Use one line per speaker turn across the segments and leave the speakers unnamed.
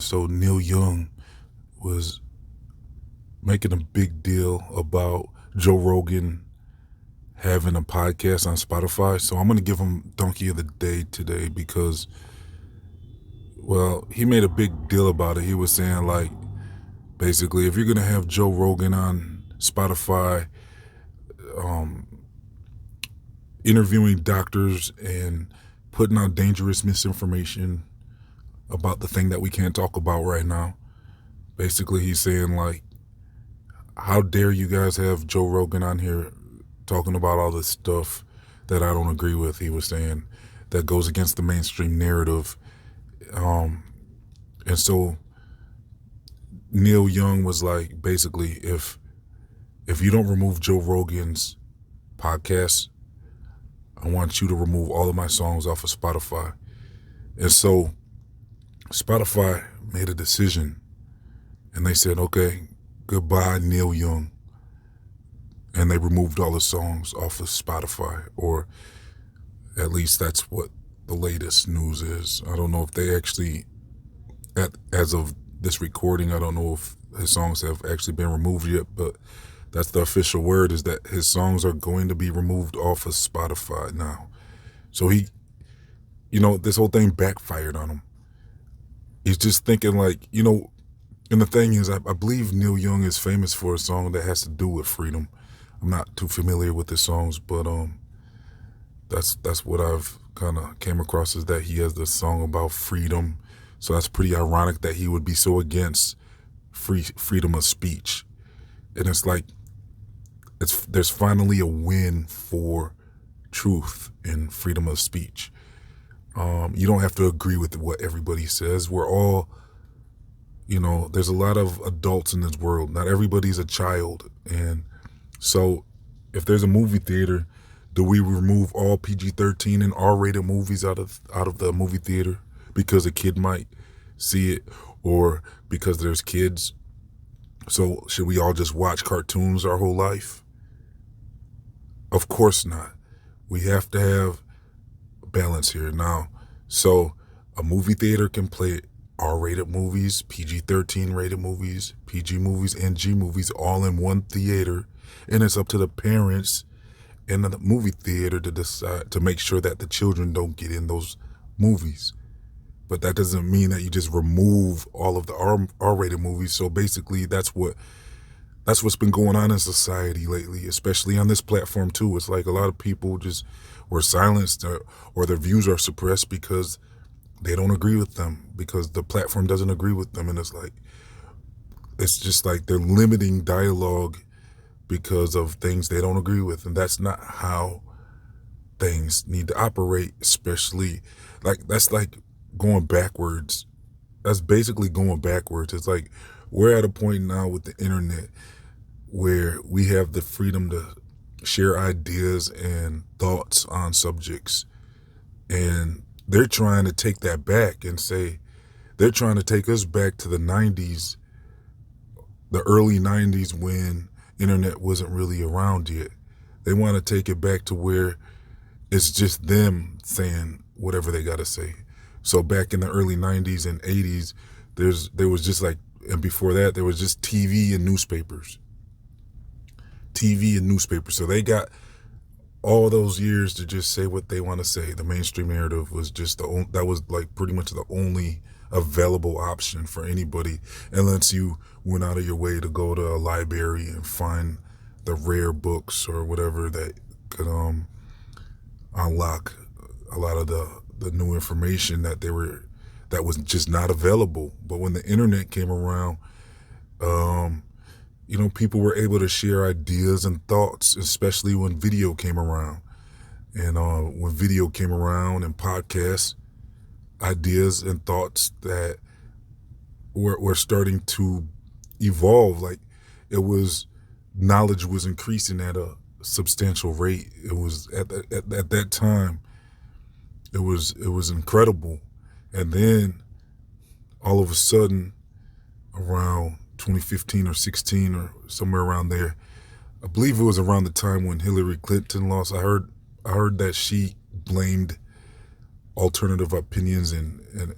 So Neil Young was making a big deal about Joe Rogan having a podcast on Spotify. So I'm going to give him Donkey of the Day today because, well, he made a big deal about it. He was saying, like, basically, if you're going to have Joe Rogan on Spotify, interviewing doctors and putting out dangerous misinformation about the thing that we can't talk about right now. Basically, he's saying, like, how dare you guys have Joe Rogan on here talking about all this stuff that I don't agree with, he was saying, that goes against the mainstream narrative. And so Neil Young was like, basically, if you don't remove Joe Rogan's podcast, I want you to remove all of my songs off of Spotify. And so Spotify made a decision, and they said, okay, goodbye, Neil Young. And they removed all the songs off of Spotify, or at least that's what the latest news is. I don't know if they actually, as of this recording, I don't know if his songs have actually been removed yet, but that's the official word, is that his songs are going to be removed off of Spotify now. So he, this whole thing backfired on him. He's just thinking, like, and the thing is, I believe Neil Young is famous for a song that has to do with freedom. I'm not too familiar with his songs, but that's what I've kind of came across, is that he has this song about freedom. So that's pretty ironic that he would be so against freedom of speech. And it's like, there's finally a win for truth and freedom of speech. You don't have to agree with what everybody says. We're all, there's a lot of adults in this world. Not everybody's a child. And so if there's a movie theater, do we remove all PG-13 and R-rated movies out of the movie theater because a kid might see it, or because there's kids? So should we all just watch cartoons our whole life? Of course not. We have to have balance here now. So a movie theater can play R-rated movies, PG-13 rated movies, PG movies, and G movies all in one theater. And it's up to the parents in the movie theater to decide, to make sure that the children don't get in those movies. But that doesn't mean that you just remove all of the R-rated movies. So basically, that's what's been going on in society lately, especially on this platform too. It's like a lot of people just were silenced, or their views are suppressed because they don't agree with them, because the platform doesn't agree with them. And it's just like they're limiting dialogue because of things they don't agree with. And that's not how things need to operate, especially that's like going backwards. That's basically going backwards. It's like we're at a point now with the internet where we have the freedom to share ideas and thoughts on subjects. And they're trying to take that back and say, they're trying to take us back to the 90s, the early 90s, when internet wasn't really around yet. They want to take it back to where it's just them saying whatever they got to say. So back in the early 90s and 80s, there was just like, and before that, there was just TV and newspapers. So they got all those years to just say what they want to say. The mainstream narrative was just that was like pretty much the only available option for anybody, unless you went out of your way to go to a library and find the rare books or whatever that could unlock a lot of the new information that was just not available. But when the internet came around, people were able to share ideas and thoughts, especially when video came around. And when video came around and podcasts, ideas and thoughts that were starting to evolve. Like, knowledge was increasing at a substantial rate. It was at that time, it was incredible. And then all of a sudden, around 2015 or 16 or somewhere around there, I believe it was around the time when Hillary Clinton lost, I heard that she blamed alternative opinions and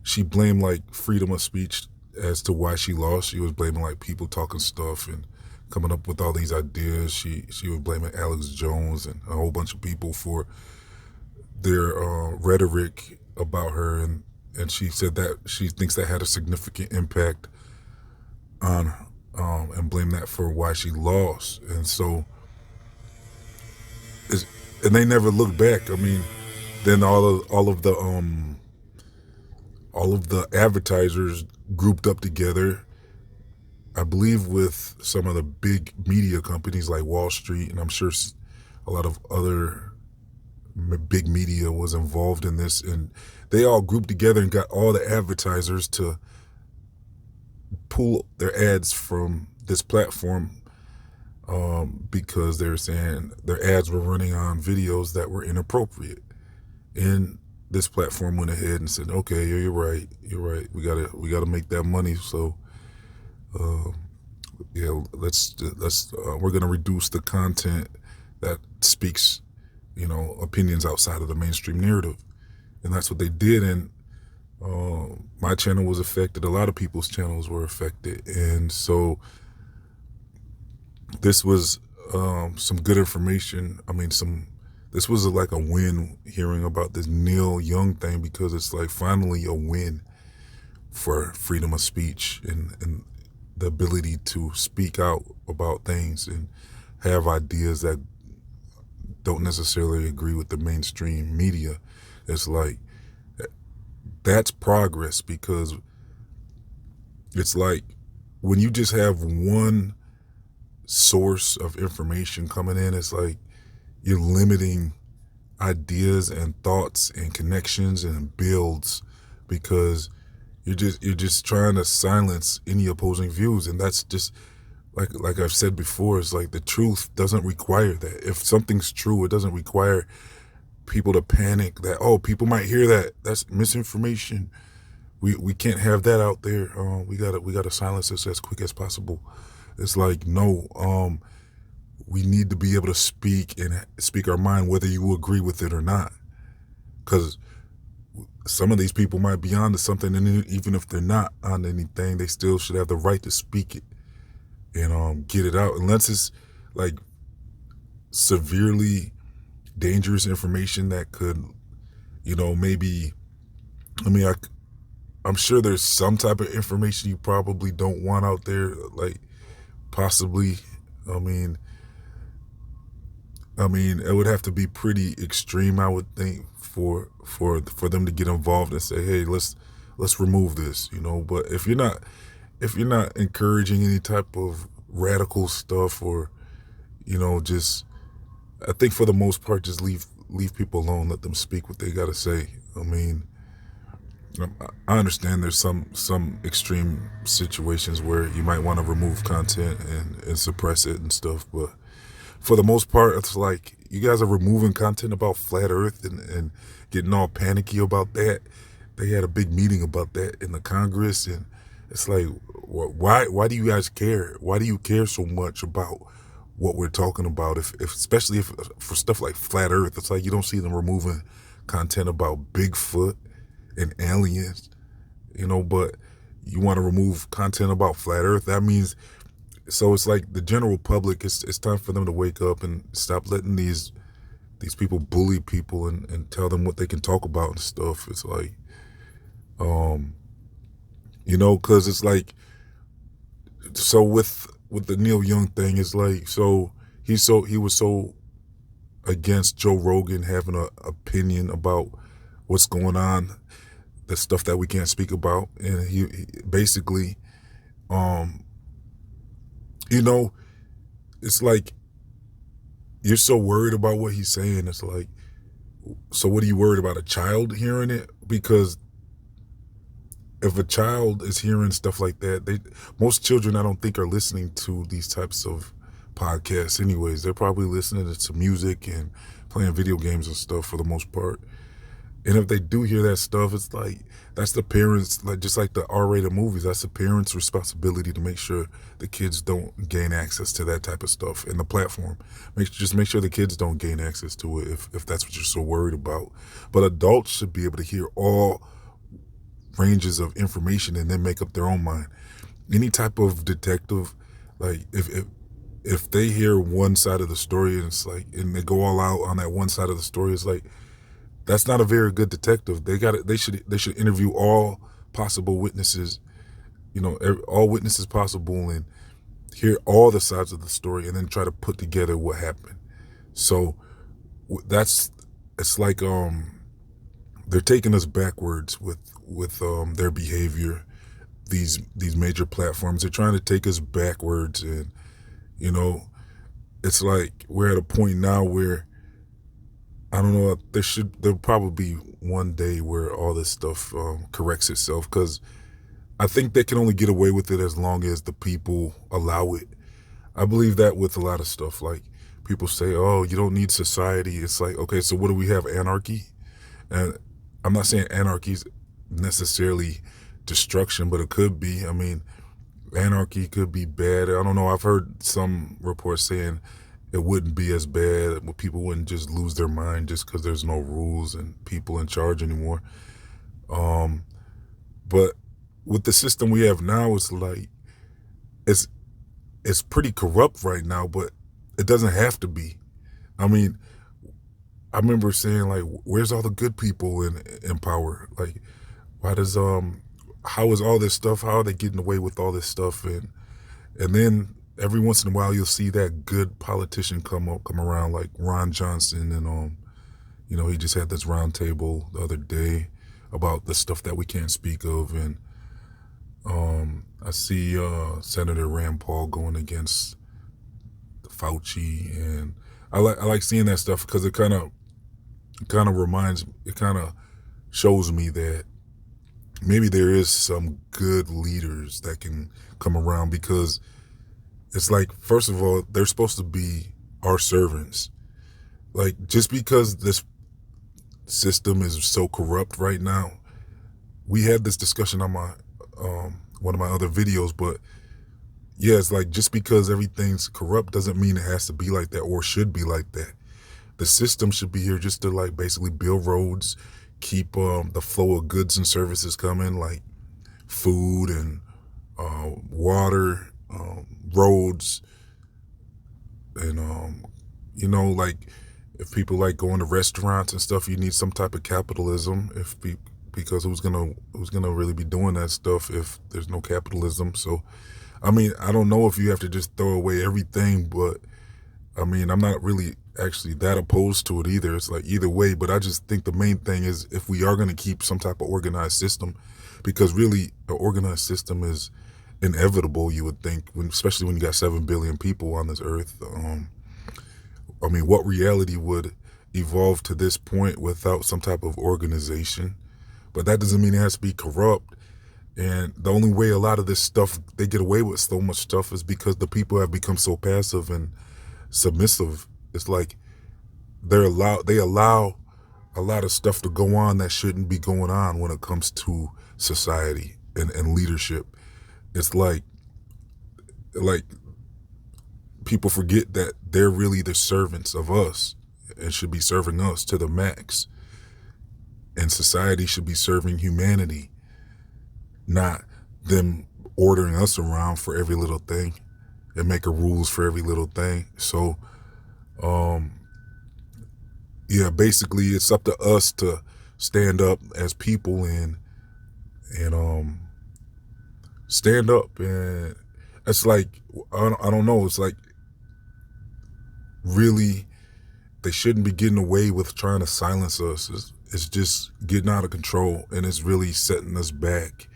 she blamed like freedom of speech as to why she lost. She was blaming like people talking stuff and coming up with all these ideas. She was blaming Alex Jones and a whole bunch of people for their rhetoric about her, and she said that she thinks that had a significant impact on and blame that for why she lost. And so and they never look back. I mean, then all of the advertisers grouped up together, I believe with some of the big media companies like Wall Street, and I'm sure a lot of other big media was involved in this, and they all grouped together and got all the advertisers to pull their ads from this platform because they were saying their ads were running on videos that were inappropriate. And this platform went ahead and said, "Okay, you're right. We gotta make that money. So, we're gonna reduce the content that speaks, opinions outside of the mainstream narrative." And that's what they did. And my channel was affected. A lot of people's channels were affected. And so this was some good information. I mean, this was like a win hearing about this Neil Young thing, because it's like finally a win for freedom of speech and the ability to speak out about things and have ideas that don't necessarily agree with the mainstream media. It's like, that's progress, because it's like when you just have one source of information coming in, it's like you're limiting ideas and thoughts and connections and builds, because you're just trying to silence any opposing views. And that's just like I've said before, it's like the truth doesn't require that. If something's true, it doesn't require people to panic that, oh, people might hear that, that's misinformation, we can't have that out there, we gotta silence this as quick as possible. It's like, no, we need to be able to speak and speak our mind, whether you agree with it or not, because some of these people might be onto something, and even if they're not on anything, they still should have the right to speak it and get it out, unless it's like severely dangerous information that could, maybe, I'm sure there's some type of information you probably don't want out there, like possibly, I mean, it would have to be pretty extreme, I would think, for them to get involved and say, hey, let's remove this, But if you're not encouraging any type of radical stuff, or, just, I think for the most part, just leave people alone, let them speak what they got to say. I mean, I understand there's some extreme situations where you might want to remove content and suppress it and stuff, but for the most part, it's like you guys are removing content about flat Earth and getting all panicky about that. They had a big meeting about that in the Congress, and it's like, why do you guys care? Why do you care so much about what we're talking about? If especially if for stuff like flat Earth, it's like you don't see them removing content about Bigfoot and aliens, but you want to remove content about flat Earth. That means, so it's like the general public, it's time for them to wake up and stop letting these people bully people and tell them what they can talk about and stuff. It's like, because it's like, so with the Neil Young thing, it's like, so he was so against Joe Rogan having an opinion about what's going on, the stuff that we can't speak about, and he basically, it's like you're so worried about what he's saying. It's like, so what are you worried about, a child hearing it? Because if a child is hearing stuff like that, most children, I don't think, are listening to these types of podcasts anyways. They're probably listening to music and playing video games and stuff for the most part. And if they do hear that stuff, it's like, that's the parents, like just like the R-rated movies, that's the parents' responsibility to make sure the kids don't gain access to that type of stuff in the platform. Just make sure the kids don't gain access to it if that's what you're so worried about. But adults should be able to hear all ranges of information and then make up their own mind. Any type of detective, like if they hear one side of the story and it's like, and they go all out on that one side of the story, it's like, that's not a very good detective. They should interview all possible witnesses, all witnesses possible, and hear all the sides of the story and then try to put together what happened. So it's like they're taking us backwards with their behavior. These major platforms, they're trying to take us backwards, and it's like we're at a point now where I don't know. There'll probably be one day where all this stuff corrects itself, because I think they can only get away with it as long as the people allow it. I believe that with a lot of stuff. Like, people say, oh, you don't need society. It's like, okay, so what do we have? Anarchy? And I'm not saying anarchy is necessarily destruction, but it could be. I mean, anarchy could be bad. I don't know. I've heard some reports saying it wouldn't be as bad. People wouldn't just lose their mind just because there's no rules and people in charge anymore. But with the system we have now, it's like it's pretty corrupt right now, but it doesn't have to be. I mean, I remember saying, like, where's all the good people in power? Like, how is all this stuff? How are they getting away with all this stuff? And then every once in a while you'll see that good politician come around, like Ron Johnson, and he just had this round table the other day about the stuff that we can't speak of, and I see Senator Rand Paul going against Fauci, and I like seeing that stuff because it kind of shows me that maybe there is some good leaders that can come around, because it's like, first of all, they're supposed to be our servants. Like, just because this system is so corrupt right now, we had this discussion on my one of my other videos, but yeah, it's like, just because everything's corrupt doesn't mean it has to be like that or should be like that. The system should be here just to, like, basically build roads, keep the flow of goods and services coming, like food and water, roads, and like, if people like going to restaurants and stuff, you need some type of capitalism. Because who's gonna really be doing that stuff if there's no capitalism? So, I mean, I don't know if you have to just throw away everything, but I mean, I'm not really actually that opposed to it either. It's like, either way, but I just think the main thing is, if we are going to keep some type of organized system, because really an organized system is inevitable, you would think, especially when you got 7 billion people on this earth. I mean, what reality would evolve to this point without some type of organization? But that doesn't mean it has to be corrupt. And the only way a lot of this stuff, they get away with so much stuff, is because the people have become so passive and submissive. It's like they allow a lot of stuff to go on that shouldn't be going on when it comes to society and leadership. It's like people forget that they're really the servants of us and should be serving us to the max. And society should be serving humanity, not them ordering us around for every little thing and making rules for every little thing. So, yeah, basically it's up to us to stand up as people and stand up. And it's like, I don't know, it's like, really, they shouldn't be getting away with trying to silence us. It's just getting out of control, and it's really setting us back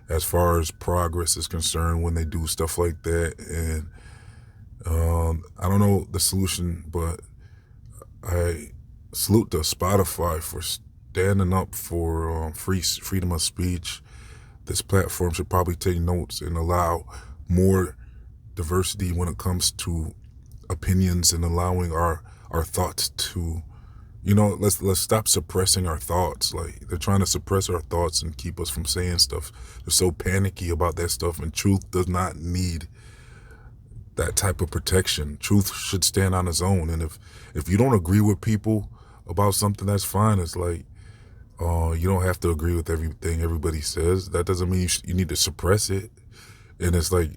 as far as progress is concerned when they do stuff like that. And I don't know the solution, but I salute to Spotify for standing up for freedom of speech. This platform should probably take notes and allow more diversity when it comes to opinions, and allowing our thoughts to, let's stop suppressing our thoughts. Like, they're trying to suppress our thoughts and keep us from saying stuff. They're so panicky about that stuff, and truth does not need that type of protection. Truth should stand on its own. And if you don't agree with people about something, that's fine. It's like, You don't have to agree with everything everybody says. That doesn't mean you need to suppress it. And it's like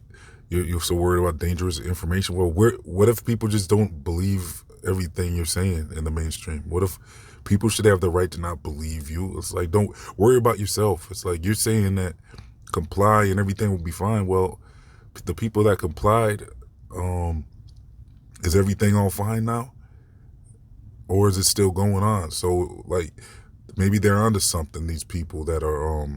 you're so worried about dangerous information. Well, what if people just don't believe everything you're saying in the mainstream? What if people should have the right to not believe you? It's like, don't worry about yourself. It's like you're saying that comply and everything will be fine. Well, the people that complied, is everything all fine now? Or is it still going on? So like maybe they're onto something, these people that are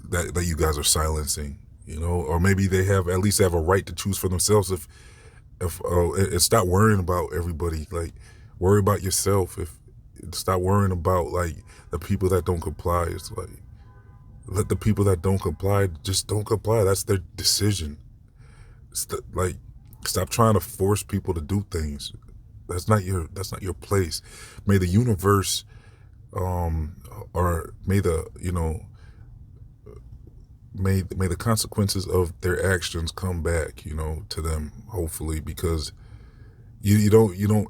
that you guys are silencing, or maybe they at least have a right to choose for themselves. If stop worrying about everybody, like worry about yourself. If stop worrying about like the people that don't comply. It's like let the people that don't comply just don't comply. That's their decision. Like stop trying to force people to do things. That's not your place. May the universe or may the may the consequences of their actions come back to them, hopefully, because you don't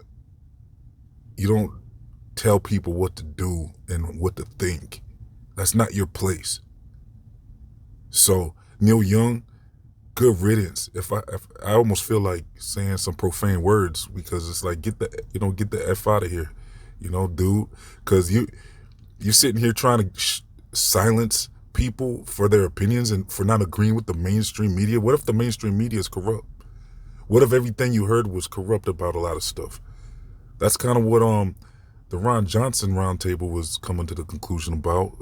tell people what to do and what to think. That's not your place. So Neil Young, good riddance. If I almost feel like saying some profane words, because it's like get the F out of here, dude, because you're sitting here trying to silence people for their opinions and for not agreeing with the mainstream media. What if the mainstream media is corrupt? What if everything you heard was corrupt about a lot of stuff? That's kind of what the Ron Johnson roundtable was coming to the conclusion about.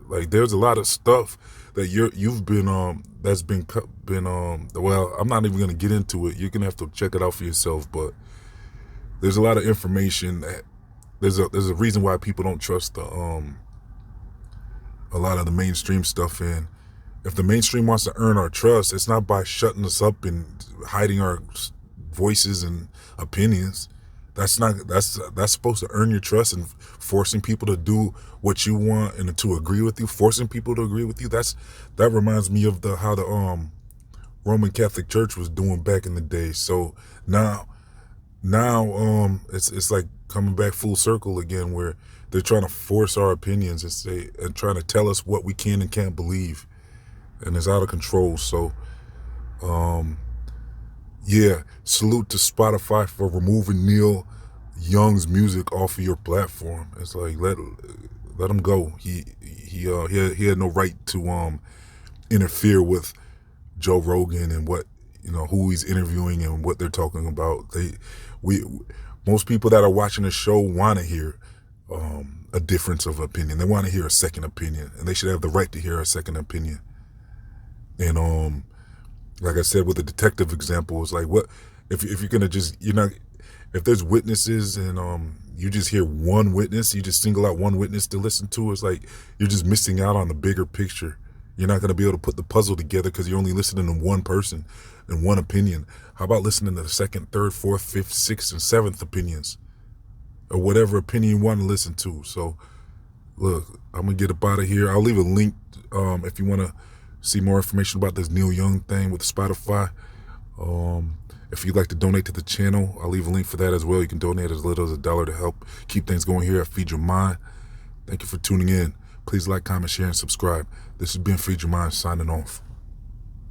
Like there's a lot of stuff that you've been that's been well, I'm not even gonna get into it. You're gonna have to check it out for yourself. But there's a lot of information that there's a reason why people don't trust a lot of the mainstream stuff. And if the mainstream wants to earn our trust, it's not by shutting us up and hiding our voices and opinions. That's supposed to earn your trust, and forcing people to do what you want and to agree with you, forcing people to agree with you. That reminds me of how the Roman Catholic Church was doing back in the day. So now it's like coming back full circle again, where they're trying to force our opinions and trying to tell us what we can and can't believe, and it's out of control. So yeah, salute to Spotify for removing Neil Young's music off of your platform. It's like let him go. He had no right to interfere with Joe Rogan and what who he's interviewing and what they're talking about. Most people that are watching the show want to hear a difference of opinion. They want to hear a second opinion, and they should have the right to hear a second opinion. And like I said with the detective example, it's like, what if you're gonna if there's witnesses and you just hear one witness, you just single out one witness to listen to, it's like you're just missing out on the bigger picture. You're not gonna be able to put the puzzle together because you're only listening to one person and one opinion. How about listening to the second, third, fourth, fifth, sixth, and seventh opinions, or whatever opinion you want to listen to? So look, I'm gonna get up out of here. I'll leave a link if you want to see more information about this Neil Young thing with Spotify. If you'd like to donate to the channel, I'll leave a link for that as well. You can donate as little as $1 to help keep things going here at Feed Your Mind. Thank you for tuning in. Please like, comment, share, and subscribe. This has been Feed Your Mind signing off.